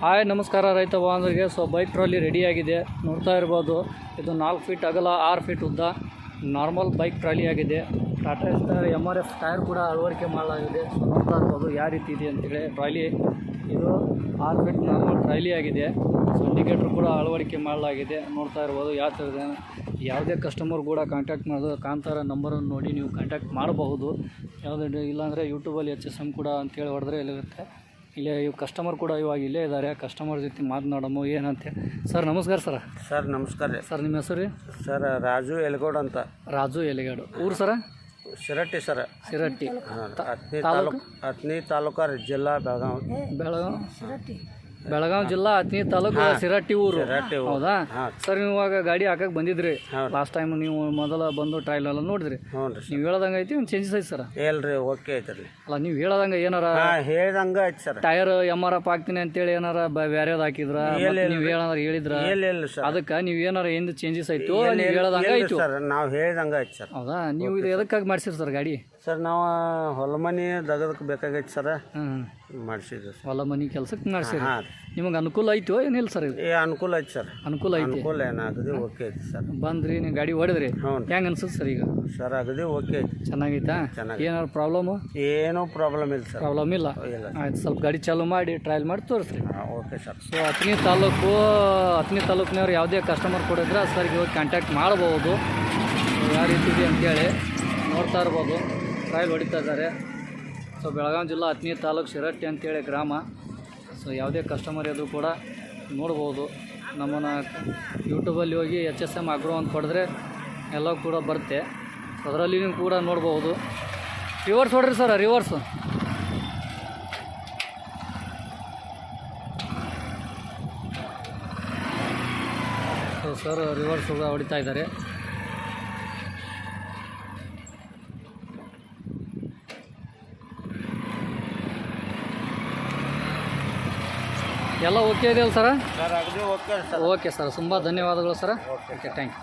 Hi ನಮಸ್ಕಾರ ರೈತ ಬಾಂಧವರಿಗೆ. ಸೊ ಬೈಕ್ ಟ್ರಾಲಿ ರೆಡಿಯಾಗಿದೆ, ನೋಡ್ತಾ ಇರ್ಬೋದು. ಇದು 4 ಫೀಟ್ ಅಗಲ 6 ಫೀಟ್ ಉದ್ದ ನಾರ್ಮಲ್ ಬೈಕ್ ಟ್ರಾಲಿ ಆಗಿದೆ. ಟಾಟಾ ಸ್ಟಾರ್ MRF ಟೈರ್ ಕೂಡ ಅಳವಡಿಕೆ ಮಾಡಲಾಗಿದೆ. ಸೊ ನೋಡ್ತಾ ಇರ್ಬೋದು ಯಾವ ರೀತಿ ಇದೆ ಅಂತೇಳಿ. ಟ್ರಾಲಿ ಇದು 6 ಫೀಟ್ ನಾರ್ಮಲ್ ಟ್ರಾಲಿ ಆಗಿದೆ. ಸೊ ಇಂಡಿಕೇಟ್ರ್ ಕೂಡ ಅಳವಡಿಕೆ ಮಾಡಲಾಗಿದೆ, ನೋಡ್ತಾ ಇರ್ಬೋದು ಯಾವ ಥರ ಇದೆ. ಯಾವುದೇ ಕಸ್ಟಮರ್ ಕೂಡ ಕಾಂಟ್ಯಾಕ್ಟ್ ಮಾಡೋದು ಕಾಂತಾರ ನಂಬರನ್ನು ನೋಡಿ ನೀವು ಕಾಂಟ್ಯಾಕ್ಟ್ ಮಾಡಬಹುದು. ಯಾವುದೇ ಇಲ್ಲಾಂದರೆ ಯೂಟ್ಯೂಬಲ್ಲಿ HSM ಕೂಡ ಅಂತೇಳಿ ಹೊಡೆದ್ರೆ ಇಲ್ಲಿರುತ್ತೆ. ಇಲ್ಲೇ ಕಸ್ಟಮರ್ ಕೂಡ ಇವಾಗ ಇಲ್ಲೇ ಇದ್ದಾರೆ. ಕಸ್ಟಮರ್ ಜೊತೆ ಮಾತನಾಡೋಣ ಏನಂತೆ. ಸರ್ ನಮಸ್ಕಾರ ಸರ್. ಸರ್ ನಮಸ್ಕಾರ ರೀ. ಸರ್ ನಿಮ್ಮ ಹೆಸರು ರೀ? ಸರ್ ರಾಜು ಎಲ್ಗೋಡ್ ಅಂತ. ರಾಜು ಎಲೆಗಾಡು. ಊರು ಸರ? ಶಿರಟ್ಟಿ ಸರ್. ಶಿರಟ್ಟಿ ಹತ್ತನೇ ತಾಲೂಕು ರೀ, ಜಿಲ್ಲಾ ಬೆಳಗಾವಿ ಜಿಲ್ಲಾ ಹತ್ತನೇ ತಾಲೂಕು ಶಿರಟ್ಟಿ ಊರು. ಹೌದಾ ಸರ್? ನೀವು ಇವಾಗ ಗಾಡಿ ಹಾಕಕ್ಕೆ ಬಂದಿದ್ರಿ ಲಾಸ್ಟ್ ಟೈಮ್. ನೀವು ಮೊದಲ ಬಂದು ಟ್ರಯಲ್ ಎಲ್ಲ ನೋಡಿದ್ರಿ. ನೀವು ಹೇಳದಂಗೆ ಐತಿ ಒಂದು ಚೇಂಜಸ್ ಐತಿ ಸರ್? ಹೇಳ್ರಿ ಓಕೆ ಐತ್ರಿ. ಅಲ್ಲ ನೀವು ಹೇಳದಂಗೆ ಏನಾರ ಹೇಳ್ದಂಗೆ ಐತಿ ಸರ್. ಟೈರ್ MRF ಹಾಕ್ತೀನಿ ಅಂತೇಳಿ ಏನಾರ ಬೇರೆದ್ ಹಾಕಿದ್ರ? ನೀವು ಹೇಳಂದ್ರೆ ಹೇಳಿದ್ರ? ಅದಕ್ಕೆ ನೀವು ಏನಾರ ಏನು ಚೇಂಜಸ್ ಆಯ್ತು ನೀವು ಹೇಳದಂಗೆ ಆಯ್ತು ಸರ್? ನಾವು ಹೇಳ್ದಂಗೆ ಐತಿ ಸರ್. ಹೌದಾ? ನೀವು ಇದು ಎದಕ್ಕಾಗಿ ಮಾಡಿಸಿರಿ ಸರ್ ಗಾಡಿ? ಸರ್ ನಾವು ಹೊಲ ಮನೆ ದಗದಕ್ಕೆ ಬೇಕಾಗೈತಿ ಸರ್, ಮಾಡಿಸಿದ್ವಿ. ಹೊಲ ಮನೆ ಕೆಲ್ಸಕ್ಕೆ ಮಾಡಿಸಿರಿ. ನಿಮಗೆ ಅನುಕೂಲ ಆಯ್ತು ಏನಿಲ್ಲ ಸರ್? ಇದು ಅನುಕೂಲ ಐತಿ ಸರ್. ಅನುಕೂಲ ಐತಿ. ಅನುಕೂಲ ಏನಾಗದೆ ಓಕೆ ಐತಿ ಸರ್. ಬಂದ್ರಿ ನೀವು ಗಾಡಿ ಹೊಡೆದ್ರಿ, ಹೆಂಗೆ ಅನ್ಸುತ್ತೆ ಸರ್ ಈಗ? ಸರ್ ಆಗದೆ ಓಕೆ ಐತಿ. ಚೆನ್ನಾಗೈತಾ? ಏನಾರು ಪ್ರಾಬ್ಲಮ್ಮು? ಏನೂ ಪ್ರಾಬ್ಲಮ್ ಇಲ್ಲ ಸರ್. ಪ್ರಾಬ್ಲಮ್ ಇಲ್ಲ? ಆಯ್ತು, ಸ್ವಲ್ಪ ಗಾಡಿ ಚಾಲು ಮಾಡಿ ಟ್ರಯಲ್ ಮಾಡಿ ತೋರಿಸ್ರಿ. Okay sir. ಸೊ ಹತ್ತನೇ ತಾಲೂಕಿನವ್ರು ಯಾವುದೇ ಕಸ್ಟಮರ್ ಕೊಡಿದ್ರೆ ಸರ್ಗೆ ಹೋಗಿ ಕಾಂಟ್ಯಾಕ್ಟ್ ಮಾಡ್ಬೋದು. ಯಾವ ರೀತಿ ಇದೆ ಅಂತೇಳಿ ನೋಡ್ತಾ ಇರ್ಬೋದು. ಟ್ರಯಲ್ ಹೊಡಿತಾ ಇದ್ದಾರೆ. ಸೊ ಬೆಳಗಾವಿ ಜಿಲ್ಲಾ ಹತ್ತನೇ ತಾಲೂಕು ಶಿರಟ್ಟಿ ಅಂತೇಳಿ ಗ್ರಾಮ. ಸೊ ಯಾವುದೇ ಕಸ್ಟಮರ್ ಇದ್ರೂ ಕೂಡ ನೋಡ್ಬೋದು. ನಮ್ಮನ್ನು ಯೂಟ್ಯೂಬಲ್ಲಿ ಹೋಗಿ HSM ಆಗ್ರೋ ಅಂತ ಹೊಡೆದ್ರೆ ಎಲ್ಲ ಕೂಡ ಬರುತ್ತೆ. ಅದರಲ್ಲಿ ನೀವು ಕೂಡ ನೋಡ್ಬೋದು. ರಿವರ್ಸ್ ಹೊಡ್ರಿ sir, reverse. So sir reverse ಹೊಡಿತಾ ಇದ್ದಾರೆ. ಎಲ್ಲ ಓಕೆ ಇದೆಯಲ್ಲ ಸರ? ಸರ್ ಆಗದೆ ಓಕೆ ಸರ್. ಓಕೆ ಸರ್, ತುಂಬ ಧನ್ಯವಾದಗಳು ಸರ್. Okay thank you.